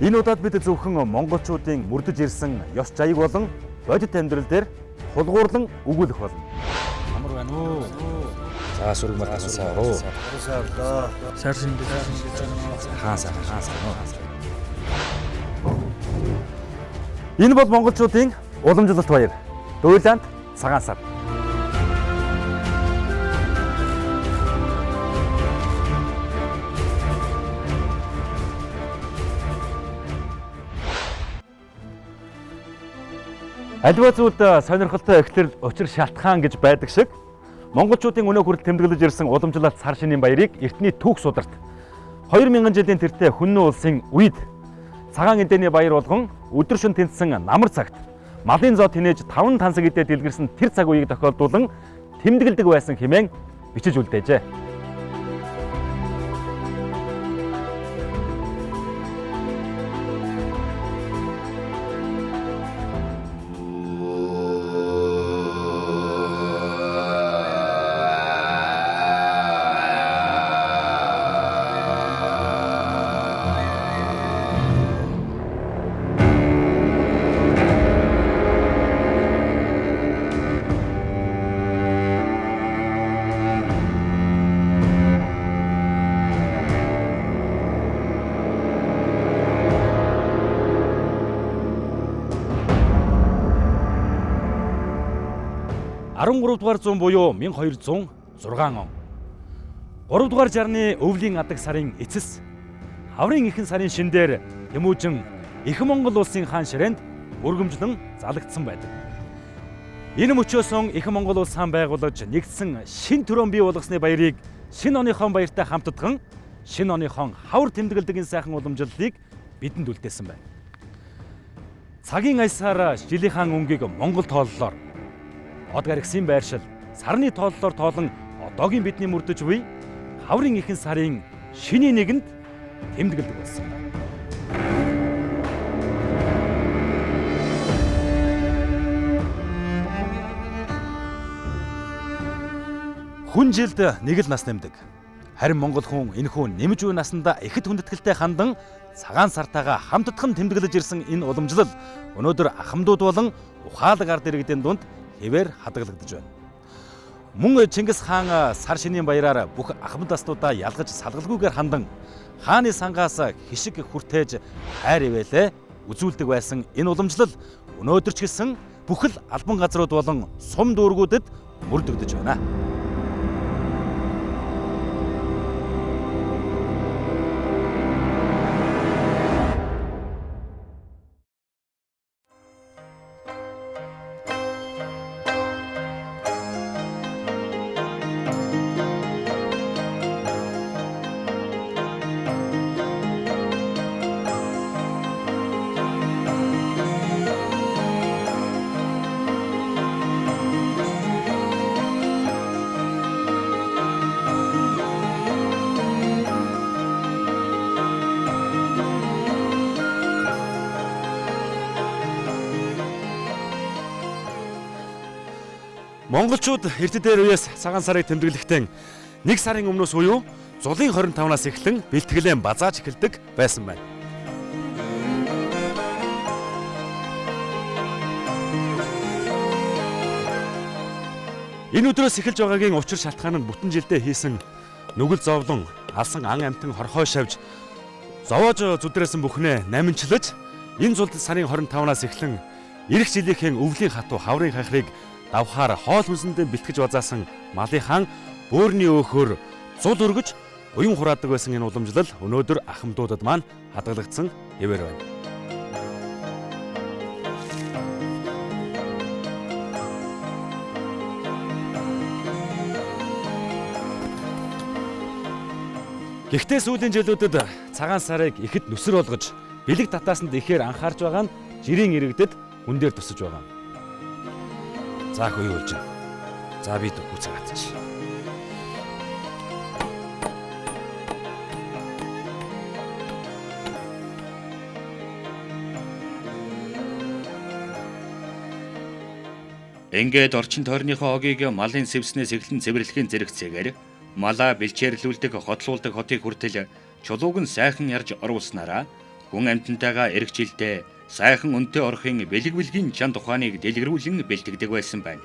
Энэ удаад бид зөвхөн монголчуудын мөрдөж ирсэн ёс жаяг болон бодит амьдрал дээр тулгуурлан өгүүлэх болно. Амар байна уу? За сүрэг мартасаа руу. Сарсын Хаасаа. Энэ бол монголчуудын уламжлалт баяр. Дуйланд цагаан сар. Аливаа зүйлд сонирхолтой эхлэл учир шалтгаан гэж байдаг шиг монголчуудын өнөө хүртэл тэмдэглэж ирсэн уламжлалт сар шинийн баярыг эртний түүх сударт 2000 жилийн тэртээ хүннү улсын үед цагаан эдээний баяр болгон өдөр шөнө тэнцсэн намар цагт малын зоо тинээж 5 тансаг эдээ дэлгэрсэн тэр цаг үеийг тохиолдуулан тэмдэглэдэг байсан хэмээн бичиж үлдээжээ. Дугаар зуун буюу 1206 он. 3 дугаар жарны өвлийн адаг сарын эцэс хаврын ихэнх сарын шинээр Тэмүүжин Их Монгол улсын хаан ширээнд өргөмжлөн залагдсан байдаг. Энэ мөчөөс Их Монгол улс хаан байгуулж нэгдсэн шин төрөн бий болгосны баярыг шинэ оны хон баяртай хамтдаган шинэ оны хон хавар тэмдэглэдэг энэ сайхан уламжлалыг бидэнд үлдээсэн байна. Цагийн аясаар жилийн хаан өнгийг Монгол тооллоор од гаргсын байршил сарны тооллоор тоолон одоогийн бидний мөрдөж буй хаврын ихэнх сарын шинийн нэгэнд тэмдэглэдэг болсон. Хүн жилд нэг л нас нэмдэг. Харин монгол хүн энэхүү нэмж буй насандаа ихэд хүндэтгэлтэй хандан цагаан сартайгаа хамтдхан тэмдэглэж ирсэн энэ уламжлал өнөөдөр ахмадууд болон ухаалаг ард иргэдийн дунд хэвээр хадгалагдаж байна. Мөн Чингис хаан сар шинийн баяраар бүх ахмад аснуудаа ялгаж салгалгүйгээр хандан хааны сангаас хишиг хүртээж хайр ивэлээ үзүүлдэг байсан энэ уламжлал өнөөдөр ч гэсэн бүхэл албан газрууд болон сум дүүргүүдэд мөрдөгдөж байна. Монголчууд эрт дээр үеэс цагаан сарыг тэмдэглэхдээ нэг сарын өмнөөс буюу зулын 25-наас эхлэн бэлтгэлээ базааж эхэлдэг байсан байна. Энэ өдрөөс эхэлж байгаагийн учир шалтгаан нь бүтэн жилдээ хийсэн нүгэл зовлон, алсан ан амтан хорхой шавж зовоож зүдрээсэн бүхнээ наминчлаж энэ зул сарын 25-наас эхлэн ирэх жилийнхээ өвлийн хатуу хаврын хахрыг давхаар хоол хүнсэндээ бэлтгэж базаасан малын хаан бөөрийн өөхөөр зул өргөж уян хураадаг байсан энэ уламжлал өнөөдөр ахмадуудад маань хадгалагдсан хэвээр байна. Гэхдээ сүүлийн жилүүдэд цагаан сарыг ихэд нүсэр болгож бэлэг татаасанд ихээр анхаарч байгаа нь жирийн иргэдэд хүн дээр тусаж байгаа. Заах уу юу болж байна? За би дүү цагаатч. Ингээд орчин тойрныхоо огийг малын сэвснээс эхлэн цэвэрлэхийн зэрэгцээгээр малаа бэлчээрлүүлдэг, хотлуулдаг хотыг хүртэл чулууг нь сайхан ярьж оруулснараа хүн амьтантайгаа эргжилдээ сайхан үнэтэй орохын бэлэг бэлгийн чанд ухааныг дэлгэрүүлэн бэлтгэдэг байсан байна.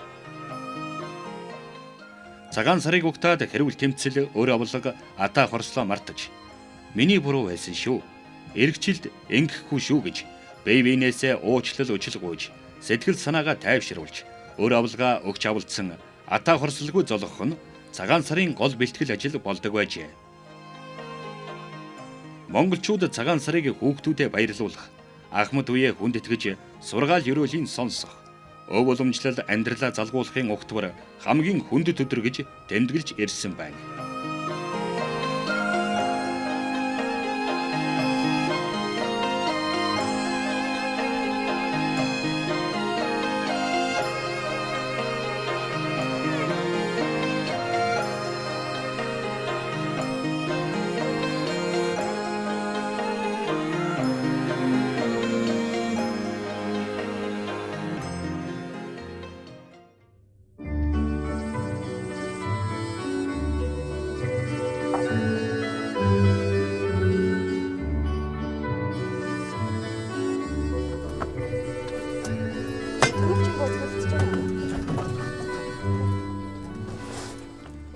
Цагаан сарыг угтаад хэрүүл тэмцэл өр авлага атаа хорслоо мартаж миний буруу байсан шүү. Эргжилд ингэхгүй шүү гэж бие биенээсээ уучлал гуйж сэтгэл санаагаа тайвшруулж өр авлага өгч авалцсан атаа хорслгүй золгох нь цагаан сарын гол бэлтгэл ажил болдог байжээ. Монголчууд цагаан сарыг хүүхдүүдэд баярлуулах, ахмад үеэ хүндэтгэж сургаал ёроолийн сонсох, өв уламжлал амьдралаа залгуулахын угтвар хамгийн хүндэт өдөр гэж тэмдэглэж ирсэн байна.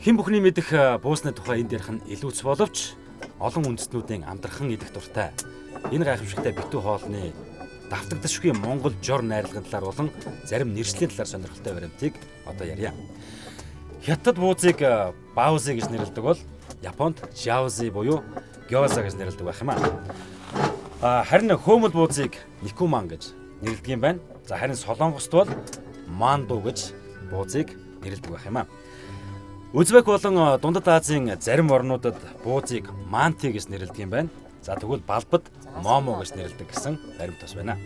Хэн бүхний мэдэх буусны тухай энд ярих нь илүүц боловч олон үндэстнүүдийн амдрахын идэх дуртай. Энэ гайхамшигтай битүү хоолны давтагдашгүй Монгол жор найрлагын талаар болон зарим нэршлийн талаар сонирхолтой баримтыг одоо ярья. Хятад буузыг баузи гэж нэрлэдэг бол Японд жаузи буюу гёза гэж нэрлэдэг байх юм аа. Харин хөөмөл буузыг никуман гэж нэрлэдэг юм байна. За харин Солонгост бол манду гэж буузыг нэрлэдэг байх юм аа. Үзбек болон Дундад Азийн зарим орнуудад буузыг манти гэж нэрлэдэг юм байна. За тэгвэл Балбад момо гэж нэрлэдэг гэсэн баримт бас байна.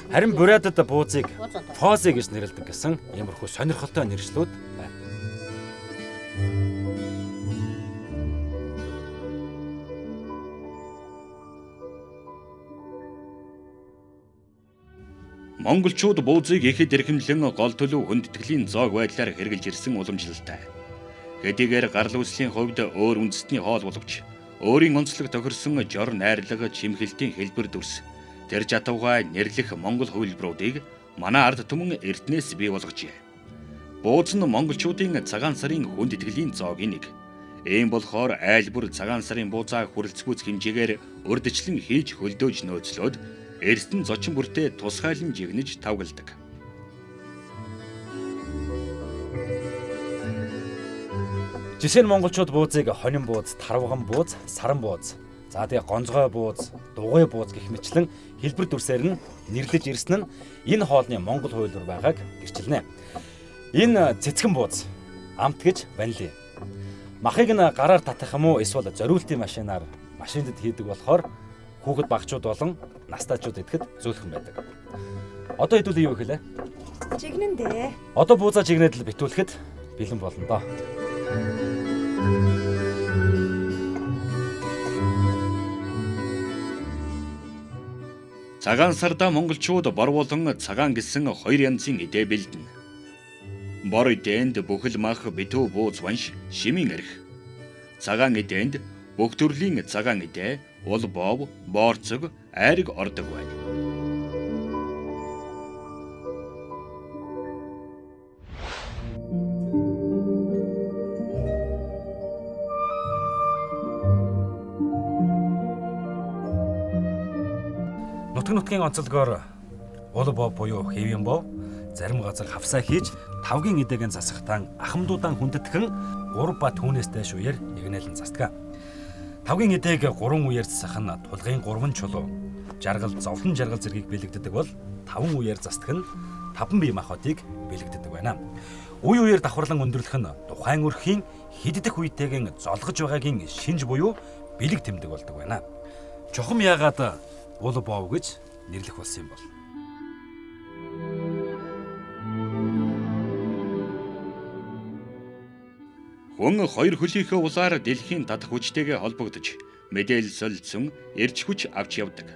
Харин Буриадад буузыг фози гэж нэрлэдэг гэсэн иймэрхүү сонирхолтой нэршлүүд байна. Монголчууд буузыг ихэд эрхэмлэн гол төлөв хүндэтгэлийн зоог байдлаар хэрэгжилж ирсэн уламжлалтай. Хэдийгээр гарал үүслийн хувьд өөр үндэстний хоол боловч өөрийн онцлог тохирсон жор найрлага чимхэлтийн хэлбэр дүрс тэр жатавгай нэрлэх монгол хувилбаруудыг манай ард түмэн эрдэнэс бий болгожээ. Бууз нь монголчуудын цагаан сарын хүндэтгэлийн зоогийн нэг. Ийм болохоор айл бүр цагаан сарын буузаа хүрэлцгүүц хэмжээгээр урдчлан хийж хөлдөөж нөөцлөөд эрдэнэ зочин бүртээ тусгайлан жигнэж тавгалдаг. Жишээ нь монголчууд буузыг хонин бууз, тарвган бууз, саран бууз, за тэгээ гонцгой бууз, дугуй бууз гэх мэтлэн хэлбэр дүрсээр нь нэрлэж ирсэн нь энэ хоолны монгол хувилбар байгааг гэрчилнэ. Энэ цэцгэн бууз амт гэж банилээ. Махыг нь гараар татах юм уу эсвэл зориултын машинаар машинд хийдэг болохоор хүүхэд багчууд болон настайчууд идэхэд зөөлхөн байдаг. Одоо хэдүүлээ юу гэхэлээ? Жигнэн дээ. Одоо буузаа жигнээд л битүүлэхэд бэлэн болно доо. Цагаан сарда монголчууд бор болон цагаан гэсэн хоёр янзын эдээ бэлдэнэ. Бор эдээнд бүхэл мах битүү бууз ванш шимийн арх. Цагаан эдээнд бүх төрлийн цагаан эдээ, ул бов, боорцог, айраг ордог байна. Нутгийн онцлогоор ул бов буюу хэвийн бов зарим газар хавсаа хийж тавгийн эдээгэн засахтан ахмадуудаа хүндэтгэн 3 ба түүнээс дэш үеэр ягнэлэн застдаг. Тавгийн эдээг 3 үеэр засах нь тулгын 3 чулуу, жаргал, зовлон жаргал зэргийг бэлэгддэг бол 5 үеэр застдаг нь 5 бие махбодыг бэлэгддэг байна. Үе үеэр давхарлан өндөрлөх нь тухайн өрхийн хиддэх үетэйгэн золгож байгаагийн шинж буюу бэлэг тэмдэг болдог байна. Чухам яагаад ул бов гэж нэрлэх болсон юм бол. Хүн хоёр хөлийнхөө улаар дэлхийн татах хүчтэйгээ холбогдож мэдээлэл солилцсон эрч хүч авч явдаг.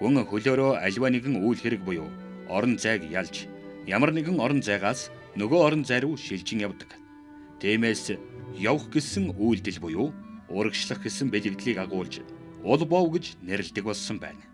Хүн хөлөөрөө альва нэгэн үйл хэрэг буюу орон зайг ялж ямар нэгэн орон зайгаас нөгөө орон зай руу шилжин явдаг. Тиймээс явах гэсэн үйлдэл буюу урагшлах гэсэн бэлэгдлийг агуулж Улбов гэж нэрлэдэг болсон байна.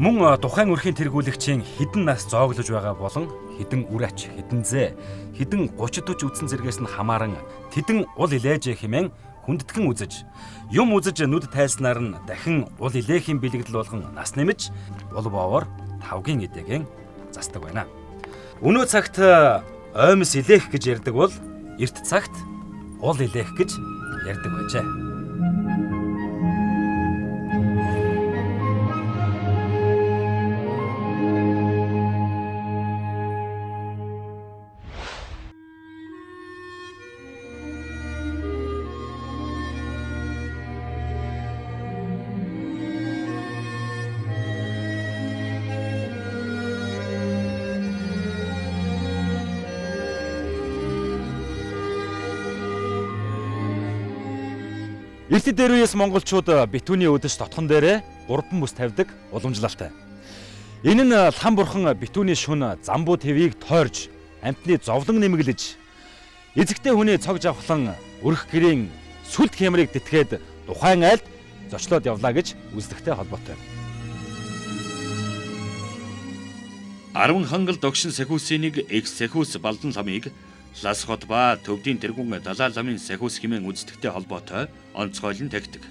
Мөн тухайн өрхийн тэргүүлэгчийн хідэн нас зооглож байгаа болон хідэн үр ач, хідэн зээ, хідэн 30-40 үдсэн зэргээс нь хамааран тэдэн ул илээж хэмээн хүндэтгэн үзэж, юм үзэж нүд тайлснаар нь дахин ул илээхийн бэлэгдэл болгон нас нэмж улбовоор тавгийн эдээгэн засдаг байна. Өнөө цагт оймс илээх гэж ярьдаг бол эрт цагт ул илээх гэж ярьдаг байжээ. Эрт дээр үеэс монголчууд битүүний өдөж тотхон дээрээ 3 бүс тавьдаг уламжлалтай. Энэ нь лам бурхан битүүний шөнө замбуу твийг тойрж амьтны зовлон нэмэглэж эзэгтэй хүний цог жавхлан өрх гэрийн сүлд хямрыг тэтгээд тухайн айлд зочлоод явлаа гэж үзлэгтэй холбоотой. 10 хангал догшин сахиусийн нэг X сахиус балдан ламыг Лас хот ба төвдийн тэргүүн далай ламын сахиус хэмээн үздэгтэй холбоотой онцгойлон тагдаг.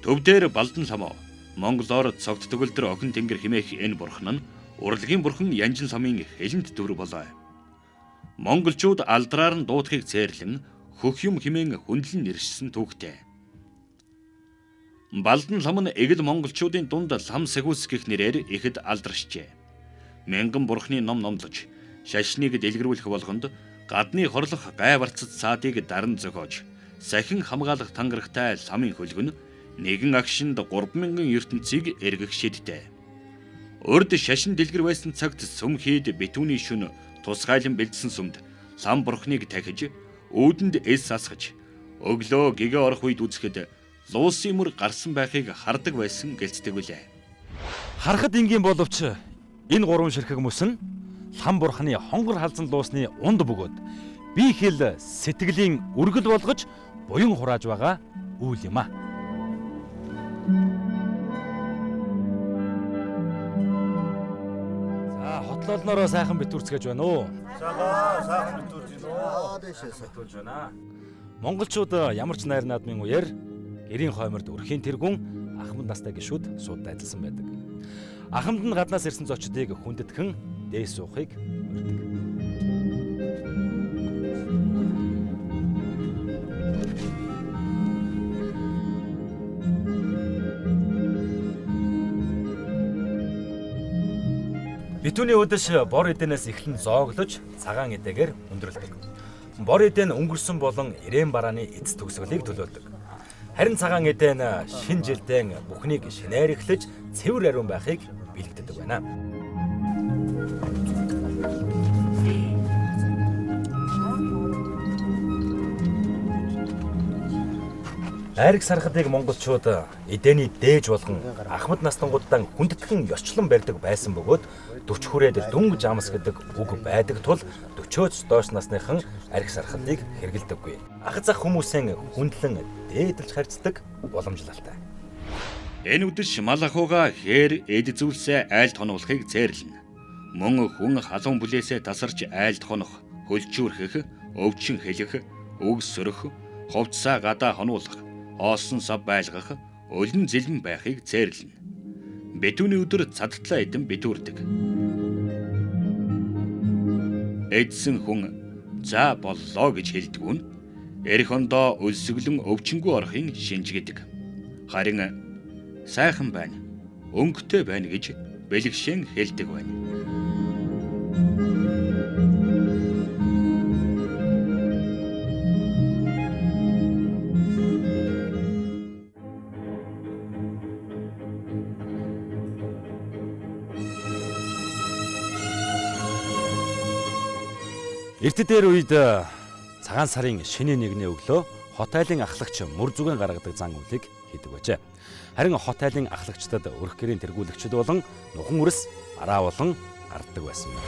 Төвдөр балдан ламоо Монголоор цогт төгөлдөр охин тэнгэр хэмээх энэ бурхан нь урлагийн бурхан Янжин ламын хэлэнд төр болоо. Монголчууд алдраар нь дуудахыг цээрлэн хөх юм хэмээн хүндлэн нэршсэн түүхтэй. Балдан лам нь эгэл монголчуудын дунд лам сахиус гэх нэрээр ихэд алдаршжээ. Мянган бурхны ном номлож шашныг дэлгэрүүлэх болгонд гадны хорлох гай барцад цаадыг даран зохиож сахин хамгаалах тангарагтай ламын хөлгөн нэгэн агшинд 3000 ертөнцийг эргэх шидтэй. Урд шашин дэлгэр байсан цагт сүм хийд битүүний шөнө тусгайлан бэлдсэн сүмд лам бурхныг тахиж өөдөнд эс асгаж өглөө гэгээ орох үед үзэхэд луусын мөр гарсан байхыг хардаг байсан гэлцдэг үлээ. Харахад энгийн боловч энэ 3 ширхэг мөс нь лам бурханы хонгор халзан луусны унд бөгөөд би хэл сэтгэлийн үргэл болгож буян хурааж байгаа үйл юм а. За хотлолноороо сайхан битүүрцгэж байна уу? Сайхан битүүрж байна. Дэшээ сатуулж байна. Монголчууд ямар ч найр наадмын үеэр гэрийн хойморд өрхийн тэргүүн ахмад настай гишүүд суудад ажилласан байдаг. Ахмад нь гаднаас ирсэн зочдыг хүндэтгэн дээс суухыг урьдаг. Битүүний өдөш бор эдэнээс эхлэн зооглож цагаан эдээгээр өндөрлөдөг. Бор эдэн өнгөрсөн болон ирээн барааны эц төгсгөлийг төлөөлдөг. Харин цагаан эдэн шинэ жилдээ бүхнийг шинээр эхлэж цэвэр ариун байхыг бэлэгддэг байна. Айраг сархадыг монголчууд эдэний дээж болгон ахмад настангуудаа хүндэтгэн ёсчлон барьдаг байсан бөгөөд 40 хүрээд дүнг жамс гэдэг үг байдаг тул 40-оос доош насныхан арх сархадыг хэрэгэлдэггүй. Ах зах хүмүүсийн хүндлэн дээдэлж харьцдаг боломжлолтой. Энэ үдэш мал ахуйга хээр эд зүйлсээ айлд хонуулахыг цээрлэнэ. Мөн хүн халуун бүлээсээ тасарч айлд хонох, хөлчүүрхэх, өвчин хэлэх, үгс сөрөх, ховцсаа гадаа хонуулах, хоосон сав байлгах, өлөн зэлэн байхыг цээрлэнэ. Битүүний өдөр цадтлаа эдэн битүүрдэг. Эдсэн хүн за боллоо гэж хэлдэг нь эрх ондоо өлсгөлөн өвчнгүү орохын шинжгэдэг. Харин сайхан байна, өнгөтэй байна гэж бэлгшэн хэлдэг байна. Эрт дээр үед цагаан сарын шинэ нэгний өглөө хот айлын ахлагч мөр зүгэн гаргадаг зан үйлийг хийдэг байжээ. Харин хот айлын ахлагчдад өрх гэрийн тэргүүлэгчд болон нухан үрс бараа болон гарддаг байсан юм.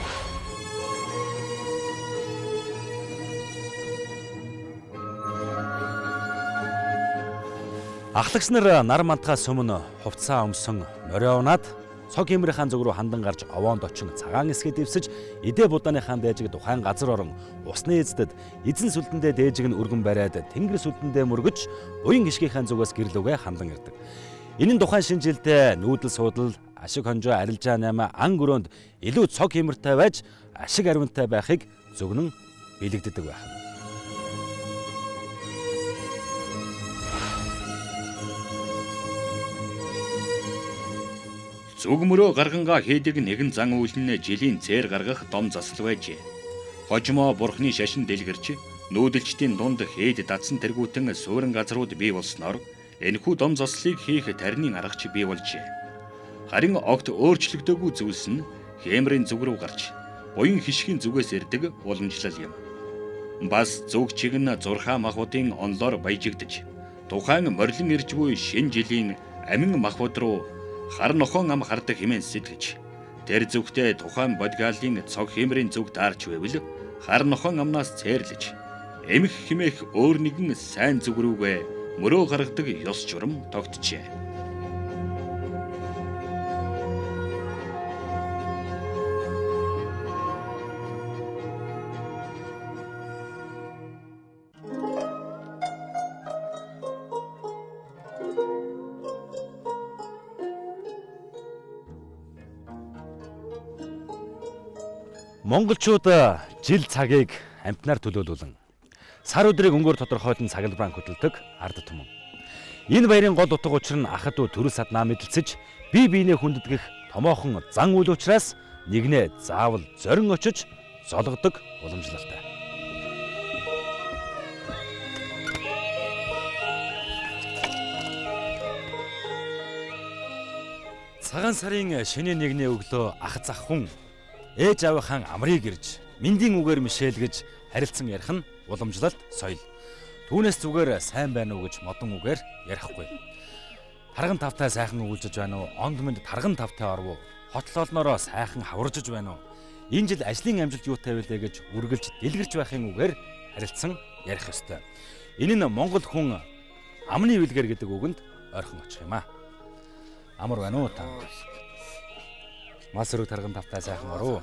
Ахлагч нар нар мантахаас өмнө хувцаа өмсөн морионаад цог хэмрийн зүг рүү хандан гарч овоонд очин цагаан эсгээ дэвсэж эдээ будааныхаа дээжиг тухайн газар орон усны эздэд эзэн сүлдэндээ дээжиг нь өргөн бариад тэнгэр сүлдэндээ мөргөж буян гიშгийнхаа зүгээс гэрлүүгээ хандан ирдэг. Энэ нь тухайн шинжилдээ нүүдэл суудал ашиг хонжоо арилжаа 8 ан гөрөөнд илүү цог хэмртэй байж ашиг ариунтай байхыг зөвгнөн биелэгддэг байх. Зүг мөрөө гаргангаа хийдэг нэгэн зан үйл нь жилийн цээр гаргах дом засал байжээ. Хожимоо бурхны шашин дэлгэрч нүүдэлчдийн дунд хэд дадсан тэргүүтэн суурин газрууд бий болсноор энэхүү дом заслыг хийх тарины аргач бий болжээ. Харин огт өөрчлөгдөөгүй зүйлс нь хэмрийн зүг рүү гарч буян хишгийн зүгээс ирдэг уламжлал юм. Бас зүг чиг нь зурхаа махбодын онлоор баяжигдж тухайн морилон ирж буй шинэ жилийн амин махбод руу хар нохон ам хардаг хэмээн сэтгэж тэр зүгтээ тухайн бодгаалын цог хэмрийн зүг даарч байвал хар нохон амнаас цээрлэж эмх хэмээх өөр нэгэн сайн зүг рүүгээ мөрөө гаргадаг ёс журам тогтжээ. Монголчууд жил цагийг амьтнаар төлөөлүүлэн сар өдрийг өнгөөр тодорхойлон цаглбаан хөдөлдөг ард түмэн. Энэ баярын гол утга учир нь ахад уу төрөл саднаа мэдэлцэж бие биенээ хүндэтгэх томоохон зан үйл учраас нэгнээ заавал зорин очиж зологдог уламжлалтай. Цагаан сарын шөнийн нэгний өглөө ах зах хүн ээж аавынхаа амрыг ирж мэндийн үгээр мишээлгэж харилцан ярих нь уламжлалт соёл. Түүнээс зүгээр сайн байна уу гэж модон үгээр ярихгүй. Тарган тавтай сайхан үйлжиж байна уу? Онд мэнд тарган тавтай оров уу? Хотлолноороо сайхан хаваржж байна уу? Энэ жил ажлын амжилт юутай байлээ гэж үргэлж дэлгэрч байхын үгээр харилцан ярих ёстой. Энэ нь монгол хүн амны билгээр гэдэг үгэнд ойрхон очих юм аа. Амар байна уу та? Мас өрөг тарган тавтай сайхан оров.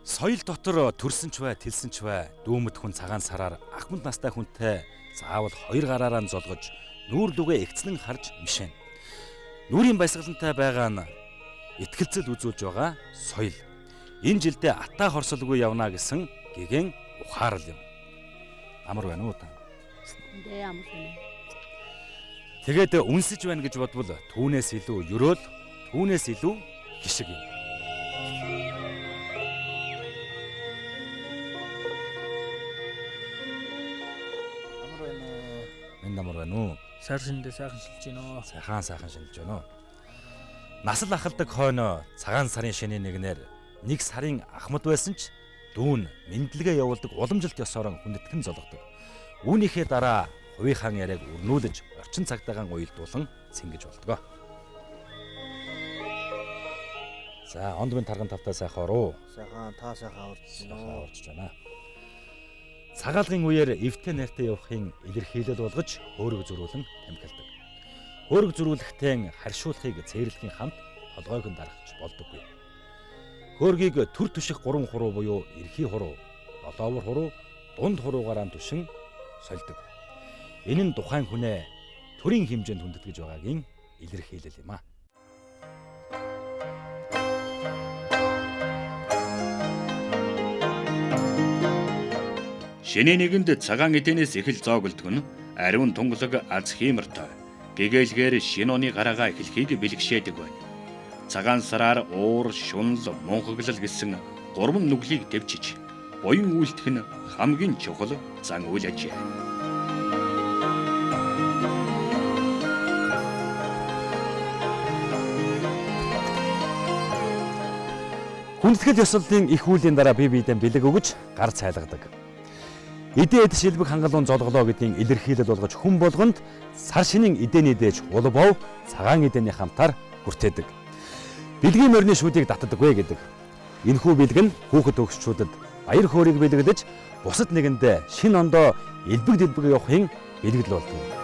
Соёл дотор төрсөн ч бай, тэлсэн ч бай, дүүмэд хүн цагаан сараар ахмад настай хүнтэй заавал хоёр гараараа нь золгож нүүр лүгээ эгцнэн харж мишэн. Нүрийн баясгалантай байгаа нь итгэлцэл үзүүлж байгаа соёл. Энэ жилдээ атаа хорсолгүй явна гэсэн гэгэн ухаарл юм. Амар байна уу та? Дээ амар байна. Тэгээд үнсэж байна гэж бодвол түүнээс илүү ерөөл, түүнээс илүү гişиг юм. Амар байна уу? Сар шиндээ сайхан шилж гинөө. Сайхан шилж байна уу? Насал ахалдаг хойно цагаан сарын шөнийн нэгнээр нэг сарын ахмад байсан ч дүүн мэдлэгээ явуулдаг уламжилт ёсоор хүндэтгэн зологдог. Үүнийхээ дараа хувийнхаа яриаг өрнүүлж орчин цагдаагаан уялдуулан цэнгэж болдгоо. За онд минь тарган тавтай сайхан ороо. Сайхан та сайхан орж байна. Цагаалгын үеэр эвтэй найртай явахын илэрхийлэл болгож хөөрөг зөрүүлэн тамхилдаг. Хөөрөг зөрүүлэхтэн харьшуулахыг цээрлэхийн хамт толгойг нь дарахч болдоггүй. Хөөргийг төр түших 3 хуруу буюу эрхий хуруу, долоовор хуруу, дунд хуруугаараа түшин сольдог. Энэ нь тухайн хүнээ төрийн хэмжээнд хүндэтгэж байгаагийн илэрхийлэл юм аа. Шинэ нэгэнд цагаан эдэнээс эхэл зоогддог нь ариун тунгалаг аз хиймэртэй. Гэгээлгээр шинэ оны гараагаа эхлэхийг бэлгшээдэг байна. Цагаан сараар уур, шунал, мунхаглал гэсэн 3 нүглийг дэвчиж, буян үйлдэх нь хамгийн чухал зан үйл ажээ. Хүндэтгэл ёслолын их үеийн дараа бие биедээ бэлэг өгж гар цайлгадаг. Эдээ эд шилбэг хангалуун золголоо гэдгийн илэрхийлэл болгож хүн болгонд сар шинийн эдээний дээж улбов цагаан эдээний хамтаар хүртээдэг. Бэлгийн морины шүүдийг татдаггүй гэдэг. Энэхүү бэлэг нь хүүхэд өгсчүүдэд баяр хөөргийг бэлгэлдэж бусад нэгэндээ шин ондоо элбэг дэлбэг явахын бэлгэл болдог.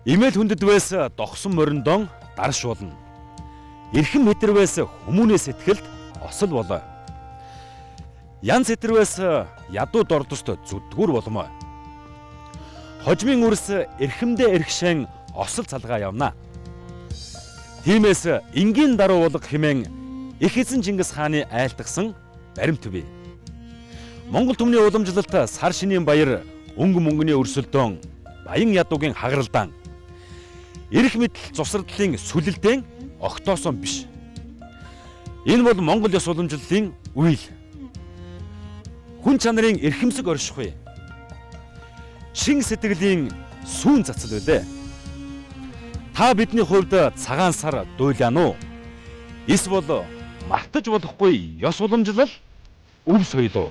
Имэл хүндэдвээс догсон мориндон дарш болно. Эрхэм хэтэрвээс хүмүүнээс сэтгэлд осол болоо. Ян сэтэрвээс ядуу дордост зүдгүр болмоо. Хожмын үрс эрхэмдээ эрхшэн осол цалгаа явна. Тиймээс энгийн даруу болго хэмээн их эзэн Чингис хааны айлтгсан баримт бий. Монгол түмний уламжлалт сар шинийн баяр өнгө мөнгөний өрсөлдөөн баян ядуугийн хагаралдаан эрх мэдэл цусралдлын сүлэлдээн огтоосон биш. Энэ бол Монгол ёс уламжлалын үйл. Хүн чанарын эрхэмсэг оршихуй. Чин сэтгэлийн сүүн цацал үлээ. Та бидний хувьд цагаан сар дуйлаан уу? Эсвэл мартаж болохгүй ёс уламжлал өв соёл уу?